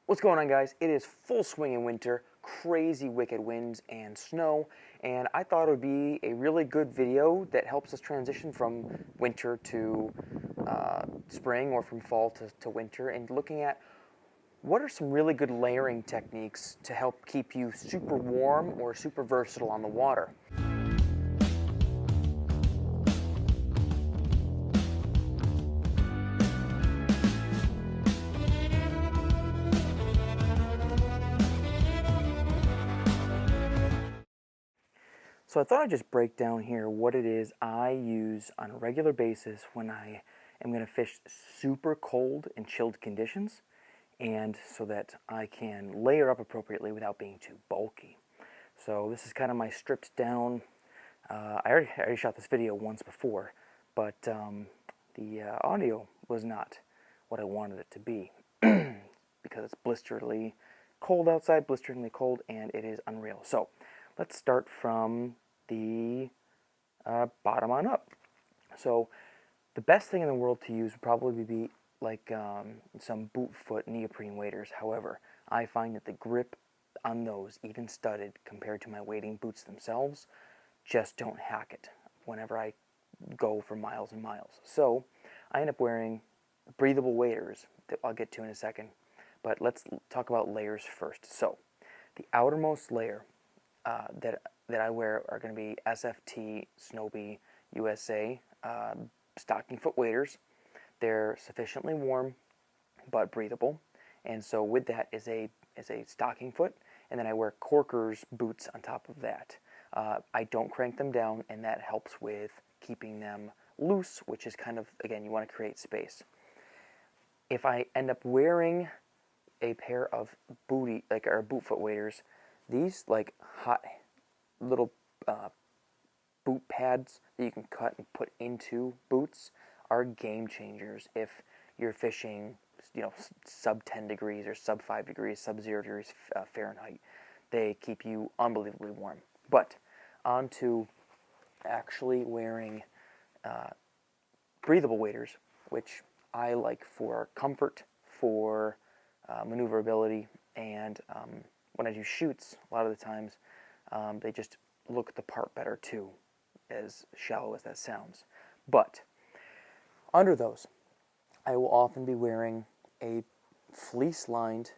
What's going on, guys? It is full swing in winter, crazy wicked winds and snow, and I thought it would be a really good video that helps us transition from winter to spring, or from fall to winter, and looking at what are some really good layering techniques to help keep you super warm or super versatile on the water. So I thought I'd just break down here what it is I use on a regular basis when I am going to fish super cold and chilled conditions, and so that I can layer up appropriately without being too bulky. So this is kind of my stripped down, I already shot this video once before, but the audio was not what I wanted it to be because it's blisteringly cold outside, blisteringly cold, and it is unreal. So let's start from the bottom on up. So the best thing in the world to use would probably be like some boot foot neoprene waders. However, I find that the grip on those, even studded, compared to my wading boots themselves, just don't hack it whenever I go for miles and miles. So I end up wearing breathable waders that I'll get to in a second. But let's talk about layers first. So the outermost layer that I wear are going to be SFT Snowbee USA stocking foot waders. They're sufficiently warm but breathable, and so with that is a stocking foot, and then I wear Corker's boots on top of that. I don't crank them down, and that helps with keeping them loose, which is kind of, again, you want to create space. If I end up wearing a pair of boot foot waders, these like hot little boot pads that you can cut and put into boots are game changers if you're fishing, sub 10 degrees or sub 5 degrees, sub 0 degrees Fahrenheit. They keep you unbelievably warm. But on to actually wearing breathable waders, which I like for comfort, for maneuverability, and when I do shoots, a lot of the times they just look the part better too, as shallow as that sounds. But under those, I will often be wearing a fleece-lined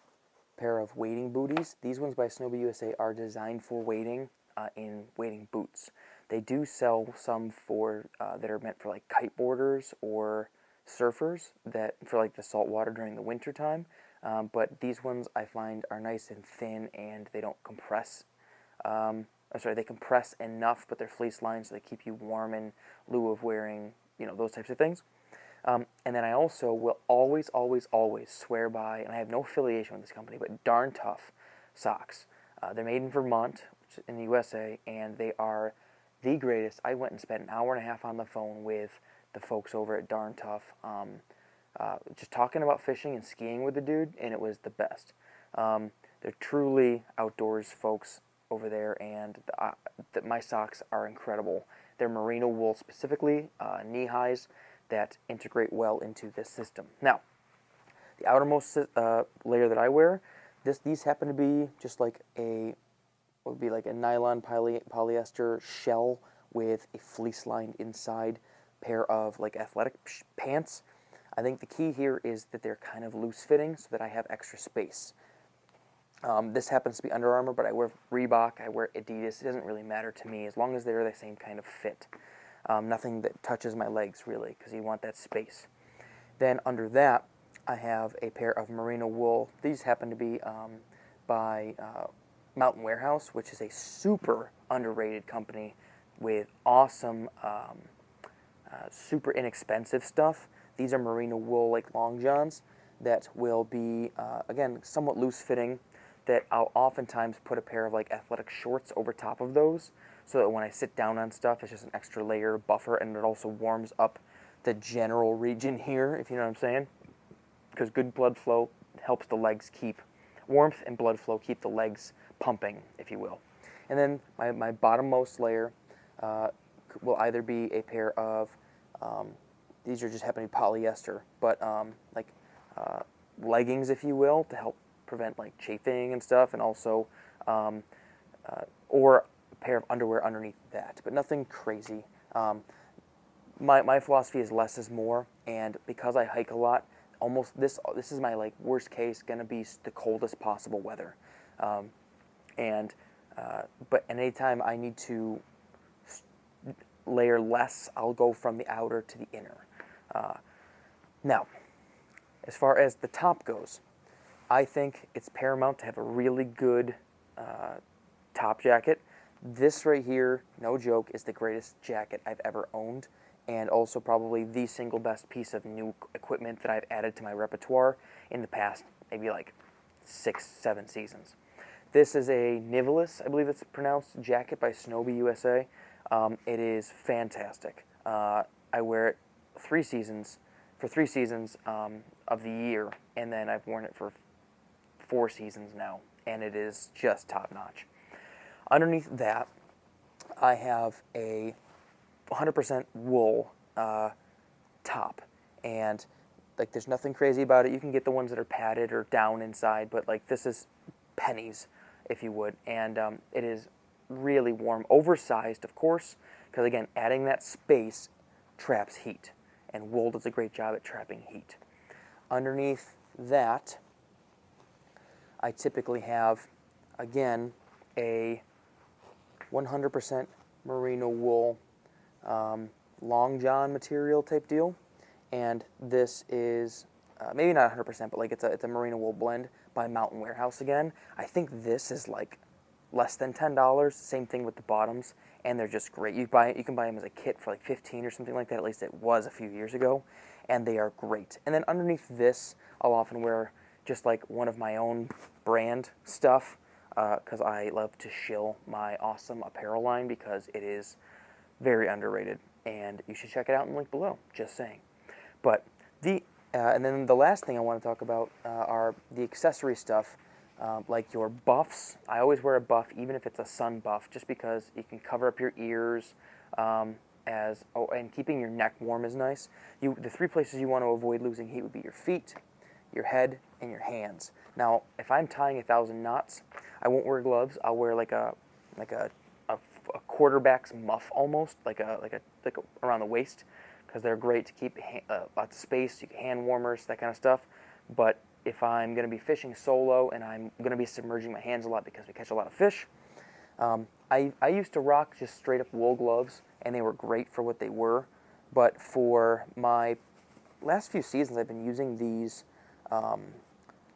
pair of wading booties. These ones by Snowbee USA are designed for wading in wading boots. They do sell some for that are meant for like kiteboarders or surfers, that for like the salt water during the winter time. But these ones I find are nice and thin, and they don't compress. They compress enough, but they're fleece lined, so they keep you warm in lieu of wearing, those types of things. And then I also will always swear by, and I have no affiliation with this company, but Darn Tough socks. They're made in Vermont, which is in the USA, and they are the greatest. I went and spent an hour and a half on the phone with the folks over at Darn Tough, just talking about fishing and skiing with the dude, and it was the best. They're truly outdoors folks over there, and my socks are incredible. They're merino wool specifically, knee highs, that integrate well into this system. Now, the outermost layer that I wear, these happen to be just like would be like a nylon polyester shell with a fleece-lined inside pair of like athletic pants. I think the key here is that they're kind of loose-fitting so that I have extra space. This happens to be Under Armour, but I wear Reebok, I wear Adidas. It doesn't really matter to me as long as they're the same kind of fit. Nothing that touches my legs, really, because you want that space. Then under that, I have a pair of merino wool. These happen to be by Mountain Warehouse, which is a super underrated company with awesome, super inexpensive stuff. These are merino wool, like long johns, that will be, again, somewhat loose-fitting, that I'll oftentimes put a pair of like athletic shorts over top of those, so that when I sit down on stuff, it's just an extra layer buffer, and it also warms up the general region here, if you know what I'm saying, because good blood flow helps the legs keep warmth, and blood flow keep the legs pumping, if you will. And then my bottommost layer will either be a pair of, these are just happen to be polyester, but leggings, if you will, to help prevent like chafing and stuff, and also or a pair of underwear underneath that, but nothing crazy. My philosophy is less is more, and because I hike a lot, almost this is my like worst case, gonna be the coldest possible weather, but anytime I need to layer less, I'll go from the outer to the inner. Now, as far as the top goes, I think it's paramount to have a really good top jacket. This right here, no joke, is the greatest jacket I've ever owned, and also probably the single best piece of new equipment that I've added to my repertoire in the past maybe like 6-7 seasons. This is a Nivelis, I believe it's pronounced, jacket by Snowy USA. It is fantastic. I wear it for 3 seasons of the year, and then I've worn it for 4 seasons now, and it is just top-notch. Underneath that, I have a 100% wool top, and like there's nothing crazy about it. You can get the ones that are padded or down inside, but like this is pennies, if you would, and it is really warm, oversized, of course, because again, adding that space traps heat, and wool does a great job at trapping heat. Underneath that, I typically have, again, a 100% merino wool long john material type deal, and this is maybe not 100%, but like it's a merino wool blend by Mountain Warehouse again. I think this is like less than $10. Same thing with the bottoms, and they're just great. You can buy them as a kit for like 15 or something like that. At least it was a few years ago, and they are great. And then underneath this, I'll often wear just like one of my own brand stuff, because I love to shill my awesome apparel line because it is very underrated, and you should check it out in the link below. Just saying. But and then the last thing I want to talk about are the accessory stuff, like your buffs. I always wear a buff, even if it's a sun buff, just because you can cover up your ears. And keeping your neck warm is nice. The 3 places you want to avoid losing heat would be your feet, your head, and your hands. Now, if I'm tying 1,000 knots, I won't wear gloves. I'll wear like a quarterback's muff almost, like around the waist, because they're great to keep lots of space, hand warmers, that kind of stuff. But if I'm going to be fishing solo and I'm going to be submerging my hands a lot because we catch a lot of fish, I used to rock just straight up wool gloves, and they were great for what they were. But for my last few seasons, I've been using these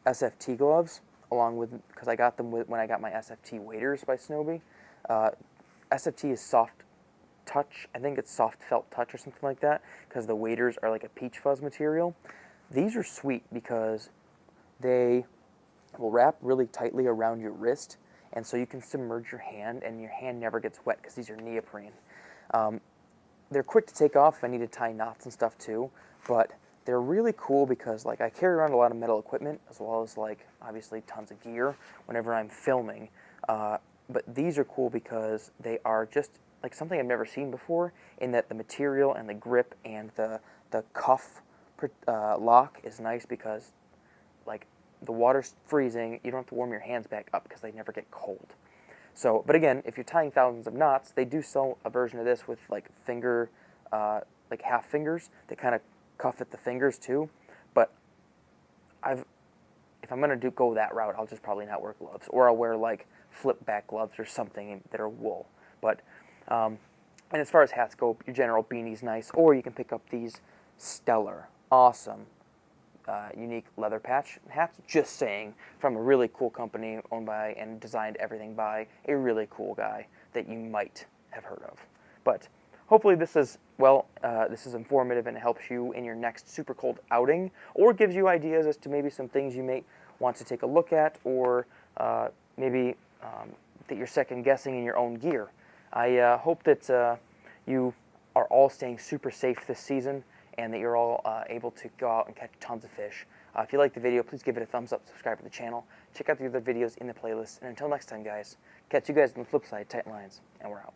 SFT gloves, along with, because I got them when I got my SFT waders by Snowy. SFT is soft touch. I think it's soft felt touch or something like that, because the waders are like a peach fuzz material. These are sweet because they will wrap really tightly around your wrist, and so you can submerge your hand, and your hand never gets wet because these are neoprene. They're quick to take off if I need to tie knots and stuff too, but they're really cool because like I carry around a lot of metal equipment as well as like obviously tons of gear whenever I'm filming. But these are cool because they are just like something I've never seen before, in that the material and the grip and the cuff lock is nice because like the water's freezing, you don't have to warm your hands back up because they never get cold. So, but again, if you're tying thousands of knots, they do sell a version of this with like finger, like half fingers. They kind of cuff at the fingers too. But if I'm gonna go that route, I'll just probably not wear gloves, or I'll wear like flip back gloves or something that are wool. But and as far as hats go, your general beanie's nice, or you can pick up these stellar, awesome, unique leather patch hats, just saying, from a really cool company owned by and designed everything by a really cool guy that you might have heard of. But hopefully this is, this is informative and helps you in your next super cold outing, or gives you ideas as to maybe some things you may want to take a look at, or maybe that you're second guessing in your own gear. I hope that you are all staying super safe this season, and that you're all able to go out and catch tons of fish. If you liked the video, please give it a thumbs up, subscribe to the channel, check out the other videos in the playlist, and until next time, guys, catch you guys on the flip side, tight lines, and we're out.